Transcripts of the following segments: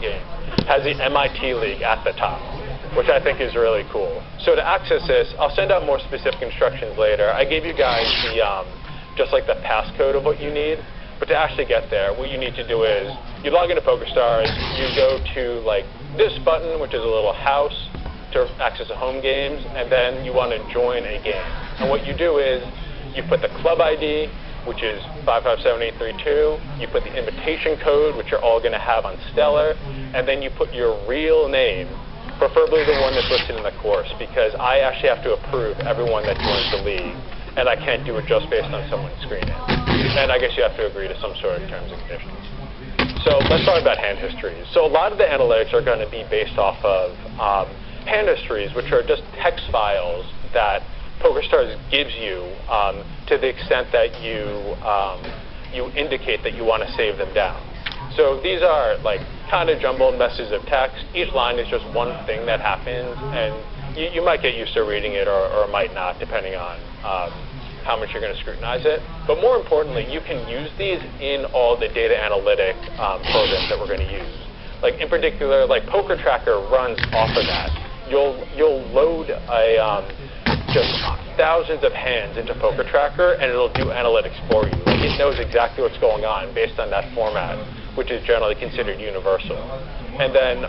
game. It has the MIT League at the top, which I think is really cool. So to access this, I'll send out more specific instructions later. I gave you guys the just like the passcode of what you need. But to actually get there, what you need to do is you log into PokerStars, you go to like this button, which is a little house to access the home games, and then you want to join a game. And what you do is you put the club ID, which is 557832, you put the invitation code, which you're all going to have on Stellar, and then you put your real name, preferably the one that's listed in the course, because I actually have to approve everyone that joins the league, and I can't do it just based on someone's screen name. And I guess you have to agree to some sort of terms and conditions. So let's talk about hand histories. So a lot of the analytics are going to be based off of hand histories, which are just text files that PokerStars gives you to the extent that you indicate that you want to save them down. So these are like kind of jumbled messes of text. Each line is just one thing that happens, and you might get used to reading it or might not, depending on how much you're going to scrutinize it. But more importantly, you can use these in all the data analytic programs that we're going to use. Like in particular, like Poker Tracker runs off of that. You'll load just thousands of hands into Poker Tracker, and it'll do analytics for you. Like it knows exactly what's going on based on that format, which is generally considered universal. And then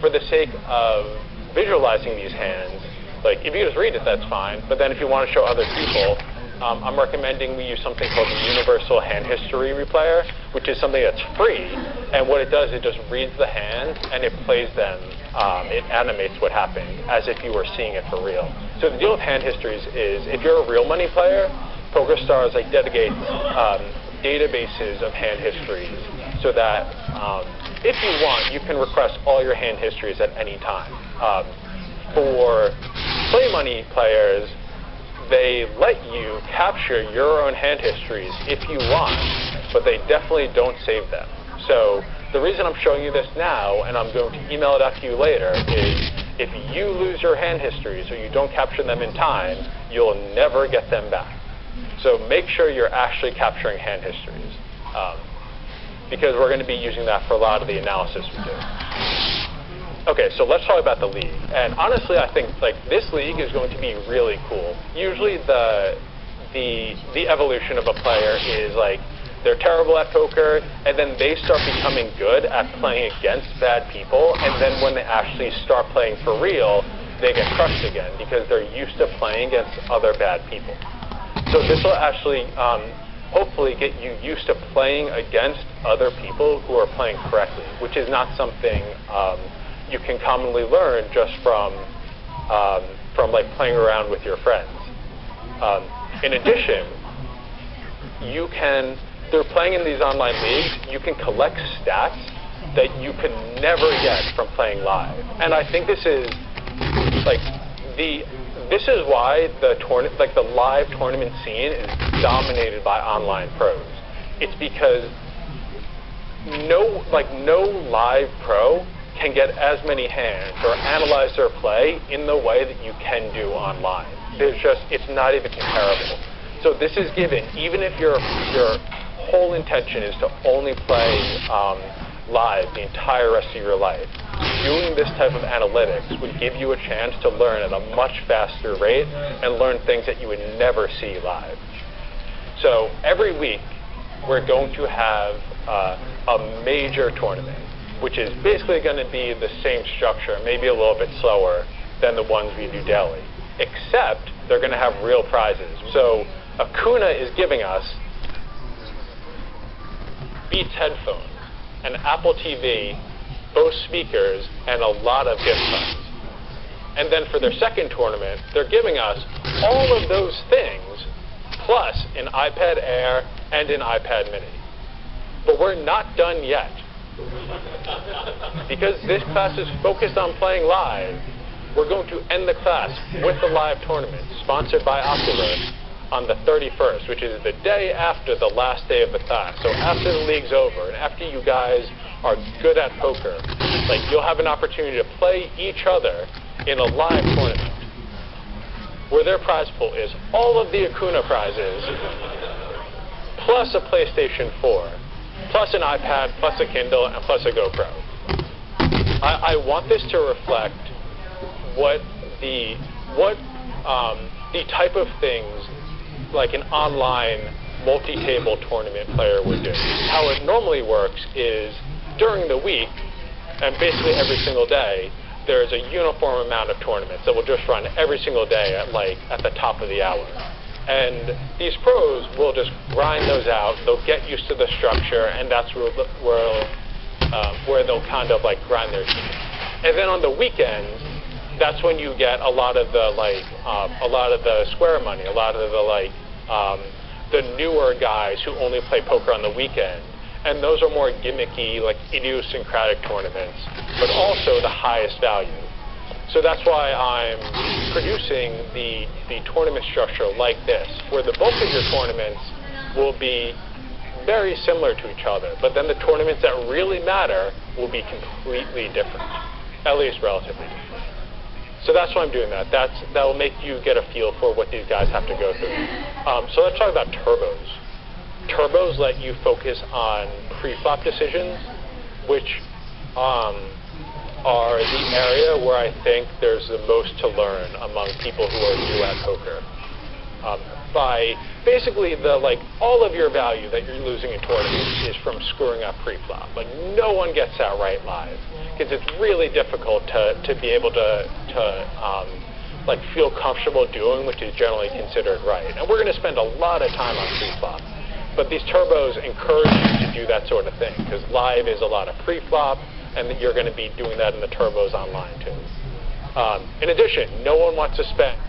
for the sake of visualizing these hands, like if you just read it, that's fine. But then if you want to show other people, I'm recommending we use something called the Universal Hand History Replayer, which is something that's free. And what it does, it just reads the hands and it plays them. It animates what happened as if you were seeing it for real. So the deal with hand histories is if you're a real money player, PokerStars like dedicates databases of hand histories so that if you want, you can request all your hand histories at any time. For play money players, they let you capture your own hand histories if you want, but they definitely don't save them. So the reason I'm showing you this now, and I'm going to email it out to you later, is if you lose your hand histories or you don't capture them in time, you'll never get them back. So make sure you're actually capturing hand histories, because we're going to be using that for a lot of the analysis we do. Okay, so let's talk about the league. And honestly, I think like this league is going to be really cool. Usually the evolution of a player is like they're terrible at poker, and then they start becoming good at playing against bad people, and then when they actually start playing for real, they get crushed again because they're used to playing against other bad people. So this will actually hopefully get you used to playing against other people who are playing correctly, which is not something you can commonly learn just from like playing around with your friends. In addition, you can, through playing in these online leagues, you can collect stats that you could never get from playing live. And I think this is like this is why the live tournament scene is dominated by online pros. It's because no live pro can get as many hands or analyze their play in the way that you can do online. It's not even comparable. So this is given, even if your whole intention is to only play live the entire rest of your life, doing this type of analytics would give you a chance to learn at a much faster rate and learn things that you would never see live. So every week, we're going to have a major tournament, which is basically going to be the same structure, maybe a little bit slower than the ones we do daily, except they're going to have real prizes. So Acuna is giving us Beats headphones, an Apple TV, both speakers, and a lot of gift cards. And then for their second tournament, they're giving us all of those things, plus an iPad Air and an iPad Mini. But we're not done yet. Because this class is focused on playing live, we're going to end the class with the live tournament sponsored by Oculus on the 31st, which is the day after the last day of the class. So after the league's over and after you guys are good at poker, like you'll have an opportunity to play each other in a live tournament where their prize pool is all of the Acuna prizes plus a PlayStation 4. Plus an iPad, plus a Kindle, and plus a GoPro. I want this to reflect what the type of things like an online multi-table tournament player would do. How it normally works is during the week, and basically every single day, there's a uniform amount of tournaments that will just run every single day at the top of the hour. And these pros will just grind those out. They'll get used to the structure, and that's where they'll kind of grind their team. And then on the weekends, that's when you get a lot of the square money, a lot of the newer guys who only play poker on the weekend. And those are more gimmicky, idiosyncratic tournaments, but also the highest value. So that's why I'm producing the tournament structure like this, where the bulk of your tournaments will be very similar to each other, but then the tournaments that really matter will be completely different, at least relatively different. So that's why I'm doing that. That will make you get a feel for what these guys have to go through. So let's talk about turbos. Turbos let you focus on pre-flop decisions, which are the area where I think there's the most to learn among people who are new at poker. By basically all of your value that you're losing in tournaments is from screwing up pre-flop. No one gets that right live, because it's really difficult to be able to feel comfortable doing what is generally considered right. And we're going to spend a lot of time on pre-flop. But these turbos encourage you to do that sort of thing, because live is a lot of pre-flop, and you're going to be doing that in the turbos online too. In addition, no one wants to spend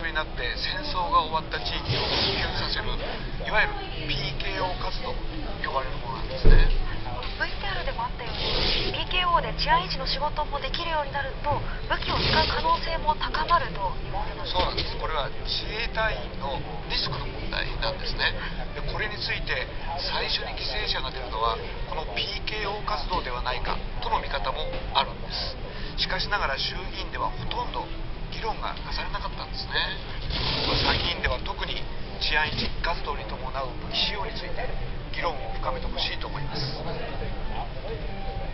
になって戦争が終わった地域を復旧させるいわゆる PKO 活動と呼ばれるものなんですね。 VTR でもあったように PKO で治安維持の仕事もできるようになると武器を使う可能性も高まるということなんです。そうなんです。これは自衛隊員のリスクの問題なんですね。でこれについて最初に犠牲者が出るのはこの PKO 活動ではないかとの見方もあるんです。しかしながら衆議院ではほとんど議論がなされなかったんですね。参議院では特に治安維持活動に伴う武器使用について議論を深めてほしいと思います。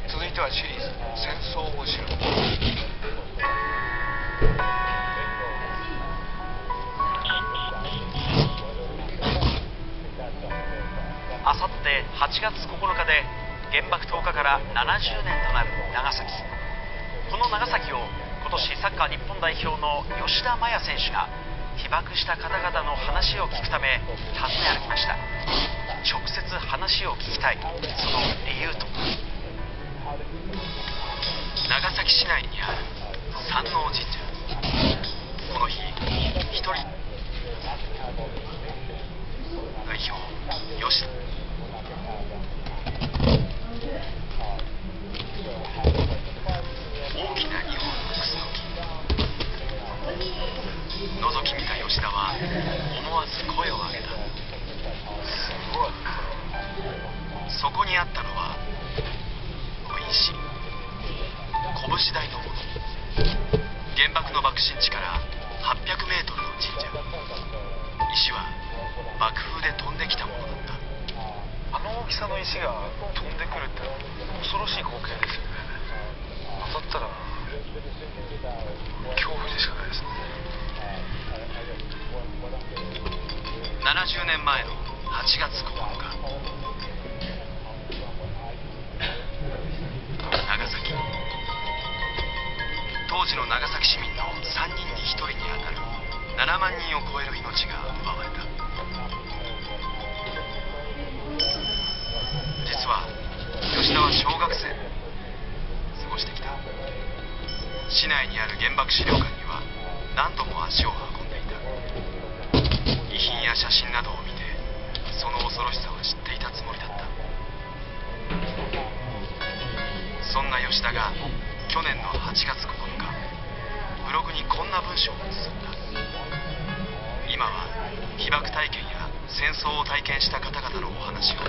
続いてはシリーズ戦争を知る。あさって8月9日で原爆投下から70年となる長崎。この長崎を今年サッカー日本代表の吉田麻也選手が被爆した方々の話を聞くため訪ね歩きました。直接話を聞きたい、その理由とは。長崎市内にある山王神社。この日一人代表吉田、大きな2本のクスノキ。覗き見た吉田は思わず声を上げた。すごい。そこにあったのは石、拳大のもの。原爆の爆心地から800メートルの神社。石は爆風で飛んできたものだった。あの大きさの石が飛んでくるって恐ろしい光景ですよね。当たったら恐怖でしかないですね。70年前の8月9日、長崎。当時の長崎市民の3人に1人にあたる7万人を超える命が奪われた。実は吉田は小学生過ごしてきた。市内にある原爆資料館には何度も足を運んでいた。遺品や写真などを見てその恐ろしさは知っていたつもりだった。そんな吉田が去年の8月9日、ブログにこんな文章を綴った。今は被爆体験や戦争を体験した方々のお話を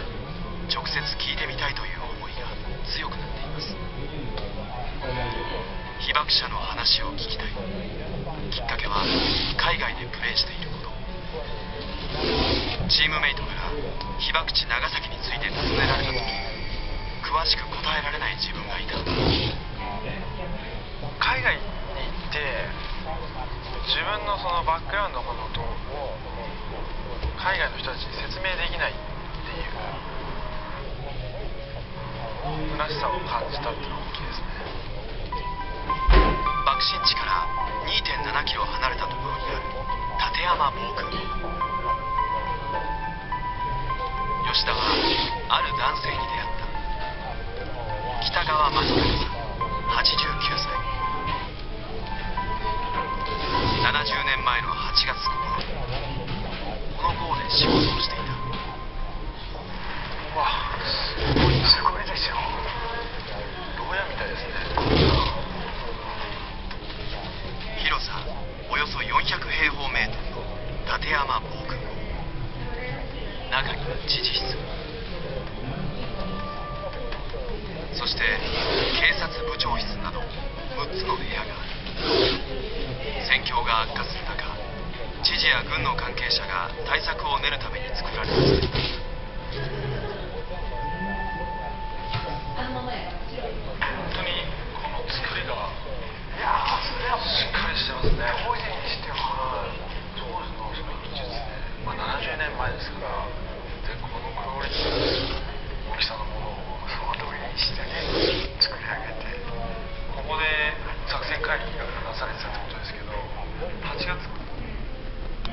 直接聞いてみたいという思いが強くなっています。被爆者の話を聞きたい。きっかけは海外でプレーしていること。チームメイトから被爆地長崎について尋ねられた時、詳しく答えられない自分がいた。海外に行って自分のそのバックグラウンドのことを海外の人たちに説明できないっていう虚しさを感じたっていうのは大きいですね。爆心地から 2.7 キロ離れたところにある立山防空壕。吉田はある男性に出会った。北川正孝さん、89歳。70年前の8月9日、この壕で仕事をしていた。うわ、すごいですよ。牢屋みたいですね。広さおよそ400平方メートルの立山防空壕。中には知事室、そして警察部長室など6つの部屋がある。戦況が悪化する中、知事や軍の関係者が対策を練るために作られました。本当にこの作りがしっかりしてますね。当時にしては当時のその技術で、70年前ですから。